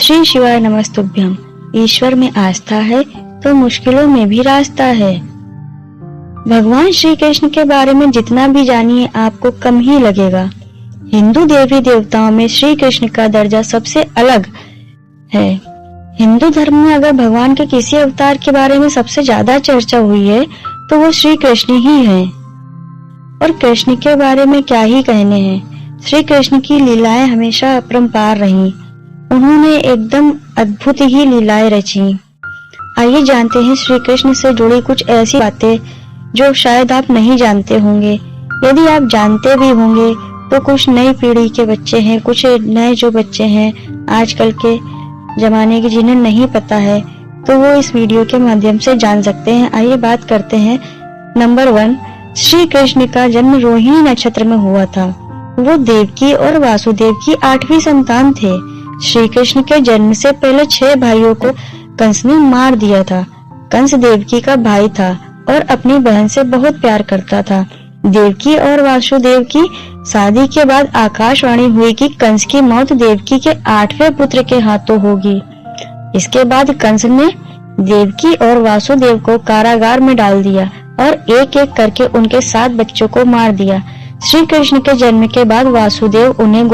श्री शिवाय नमस्तुभ्यम। ईश्वर में आस्था है तो मुश्किलों में भी रास्ता है। भगवान श्री कृष्ण के बारे में जितना भी जानिए आपको कम ही लगेगा। हिंदू देवी देवताओं में श्री कृष्ण का दर्जा सबसे अलग है। हिंदू धर्म में अगर भगवान के किसी अवतार के बारे में सबसे ज्यादा चर्चा हुई है तो वो श्री कृष्ण ही है। और कृष्ण के बारे में क्या ही कहने हैं। श्री कृष्ण की लीलाएं हमेशा अपरंपार रही। उन्होंने एकदम अद्भुत ही लीलाएं रची। आइए जानते हैं श्री कृष्ण से जुड़ी कुछ ऐसी बातें जो शायद आप नहीं जानते होंगे। यदि आप जानते भी होंगे तो कुछ नई पीढ़ी के बच्चे हैं, कुछ नए जो बच्चे हैं आजकल के जमाने के जिन्हें नहीं पता है तो वो इस वीडियो के माध्यम से जान सकते हैं। आइए बात करते हैं। नंबर 1, श्री कृष्ण का जन्म रोहिणी नक्षत्र में हुआ था। वो देवकी और वासुदेव की 8वीं संतान थे। श्री कृष्ण के जन्म से पहले 6 भाइयों को कंस ने मार दिया था। कंस देवकी का भाई था और अपनी बहन से बहुत प्यार करता था। देवकी और वासुदेव की शादी के बाद आकाशवाणी हुई कि कंस की मौत देवकी के 8वें पुत्र के हाथों होगी। इसके बाद कंस ने देवकी और वासुदेव को कारागार में डाल दिया और एक एक करके उनके 7 बच्चों को मार दिया। श्री कृष्ण के जन्म के बाद वासुदेव उन्हें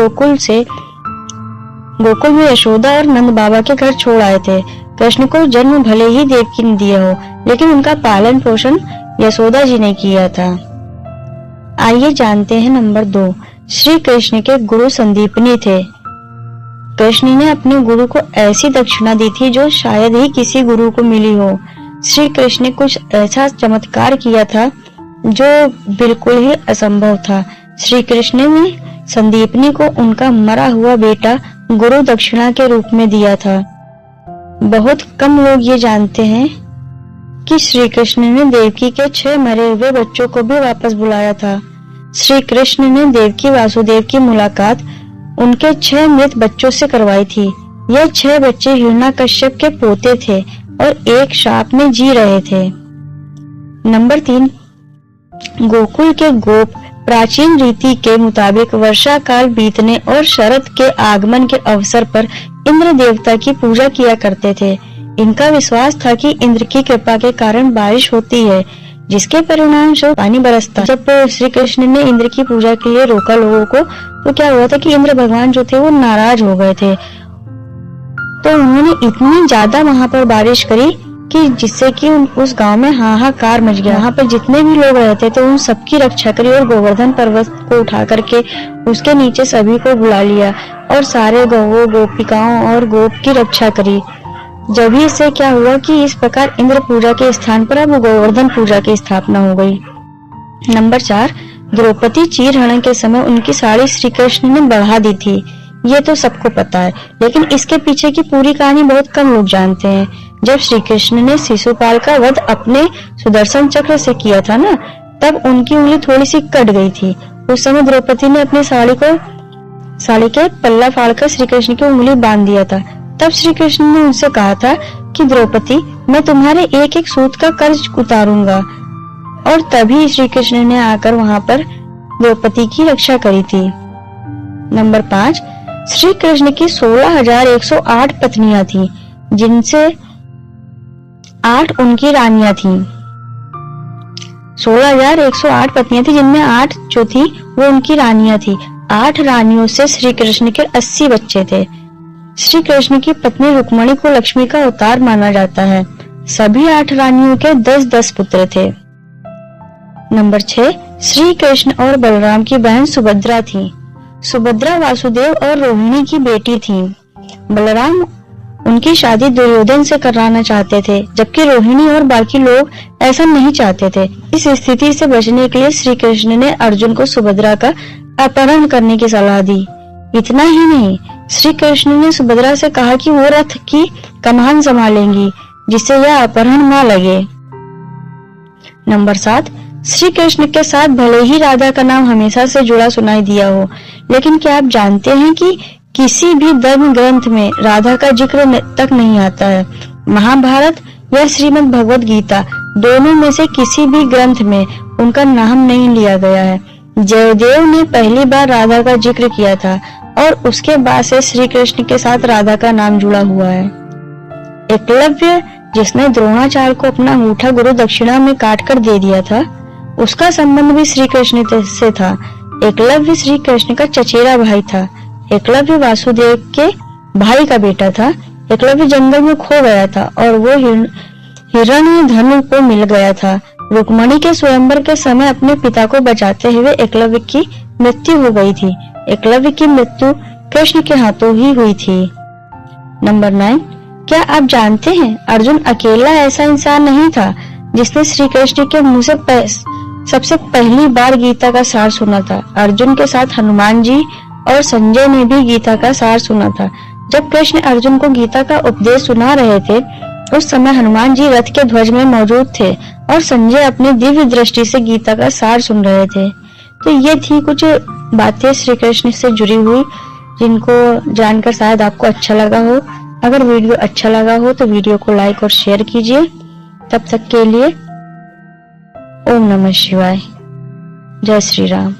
गोकुल में यशोदा और नंद बाबा के घर छोड़ आए थे। कृष्ण को जन्म भले ही देवकी ने दिया हो, लेकिन उनका पालन पोषण यशोदा जी ने किया था। आइए जानते हैं। नंबर 2, श्री कृष्ण के गुरु संदीपनी थे। कृष्ण ने अपने गुरु को ऐसी दक्षिणा दी थी जो शायद ही किसी गुरु को मिली हो। श्री कृष्ण ने कुछ ऐसा चमत्कार किया था जो बिल्कुल ही असंभव था। श्री कृष्ण ने संदीपनी को उनका मरा हुआ बेटा गुरु दक्षिणा के रूप में दिया था। बहुत कम लोग ये जानते हैं कि श्री कृष्ण ने देवकी के 6 मरे हुए बच्चों को भी वापस बुलाया था। श्री कृष्ण ने देवकी वासुदेव की मुलाकात उनके 6 मृत बच्चों से करवाई थी। यह 6 बच्चे हिरण्याकश्यप के पोते थे और एक शाप में जी रहे थे। नंबर 3, गोकुल के गोप प्राचीन रीति के मुताबिक वर्षा काल बीतने और शरद के आगमन के अवसर पर इंद्र देवता की पूजा किया करते थे। इनका विश्वास था कि इंद्र की कृपा के कारण बारिश होती है, जिसके परिणाम स्वरूप पानी बरसता। जब श्री कृष्ण ने इंद्र की पूजा के लिए रोका लोगों को तो क्या हुआ था कि इंद्र भगवान जो थे वो नाराज हो गए थे। तो उन्होंने इतनी ज्यादा वहां पर बारिश करी कि जिससे कि उस गांव में हाहाकार मच गया। वहां पर जितने भी लोग रहते थे उन सबकी रक्षा करी और गोवर्धन पर्वत को उठा करके उसके नीचे सभी को बुला लिया और सारे गौओं, गोपिकाओं और गोप की रक्षा करी। जब ही इससे क्या हुआ कि इस प्रकार इंद्र पूजा के स्थान पर अब गोवर्धन पूजा की स्थापना हो गई। नंबर 4, द्रौपदी चीरहरण के समय उनकी साड़ी श्री कृष्ण ने बढ़ा दी थी। ये तो सबको पता है, लेकिन इसके पीछे की पूरी कहानी बहुत कम लोग जानते हैं। जब श्री कृष्ण ने शिशुपाल का वध अपने सुदर्शन चक्र से किया था ना, तब उनकी उंगली थोड़ी सी कट गई थी। उस समय द्रौपदी ने अपनी साड़ी के पल्ला फाड़कर श्री कृष्ण की उंगली बांध दिया था। तब श्री कृष्ण ने उनसे कहा था कि द्रौपदी, मैं तुम्हारे एक एक सूत का कर्ज उतारूंगा। और तभी श्री कृष्ण ने आकर वहां पर द्रौपदी की रक्षा करी थी। नंबर 5, श्री कृष्ण की 16,108 पत्नियां थी, जिनसे 8 उनकी रानियां थी। 16,108 पत्नियां थी, जिनमें 8 जो थी वो उनकी रानियां थी। 8 रानियों से श्री कृष्ण के 80 बच्चे थे। श्री कृष्ण की पत्नी रुक्मिणी को लक्ष्मी का अवतार माना जाता है। सभी 8 रानियों के 10-10 पुत्र थे। नंबर 6, श्री कृष्ण और बलराम की बहन सुभद्रा थी। सुभद्रा वासुदेव और रोहिणी की बेटी थी। बलराम उनकी शादी दुर्योधन से कराना चाहते थे, जबकि रोहिणी और बाकी लोग ऐसा नहीं चाहते थे। इस स्थिति से बचने के लिए श्री कृष्ण ने अर्जुन को सुभद्रा का अपहरण करने की सलाह दी। इतना ही नहीं, श्री कृष्ण ने सुभद्रा से कहा कि वो रथ की कमान संभालेंगी, जिससे यह अपहरण न लगे। नंबर 7, श्री कृष्ण के साथ भले ही राधा का नाम हमेशा से जुड़ा सुनाई दिया हो, लेकिन क्या आप जानते हैं कि किसी भी धर्म ग्रंथ में राधा का जिक्र तक नहीं आता है। महाभारत या श्रीमद् भगवद गीता, दोनों में से किसी भी ग्रंथ में उनका नाम नहीं लिया गया है। जयदेव ने पहली बार राधा का जिक्र किया था और उसके बाद से श्री कृष्ण के साथ राधा का नाम जुड़ा हुआ है। एकलव्य, जिसने द्रोणाचार्य को अपना अंगूठा गुरु दक्षिणा में काट कर दे दिया था, उसका संबंध भी श्री कृष्ण से था। एकलव्य श्री कृष्ण का चचेरा भाई था। एकलव्य वासुदेव के भाई का बेटा था। एकलव्य जंगल में खो गया था और वो हिरण्य धनु को मिल गया था। रुक्मणी के स्वयंवर के समय अपने पिता को बचाते हुए एकलव्य की मृत्यु हो गई थी। एकलव्य की मृत्यु कृष्ण के हाथों ही हुई थी। नंबर 9, क्या आप जानते हैं अर्जुन अकेला ऐसा इंसान नहीं था जिसने श्री कृष्ण के मुंह से सबसे पहली बार गीता का सार सुना था। अर्जुन के साथ हनुमान जी और संजय ने भी गीता का सार सुना था। जब कृष्ण अर्जुन को गीता का उपदेश सुना रहे थे, उस समय हनुमान जी रथ के ध्वज में मौजूद थे और संजय अपनी दिव्य दृष्टि से गीता का सार सुन रहे थे। तो ये थी कुछ बातें श्री कृष्ण से जुड़ी हुई, जिनको जानकर शायद आपको अच्छा लगा हो। अगर वीडियो अच्छा लगा हो तो वीडियो को लाइक और शेयर कीजिए। तब तक के लिए ओम नमः शिवाय। जय श्री राम।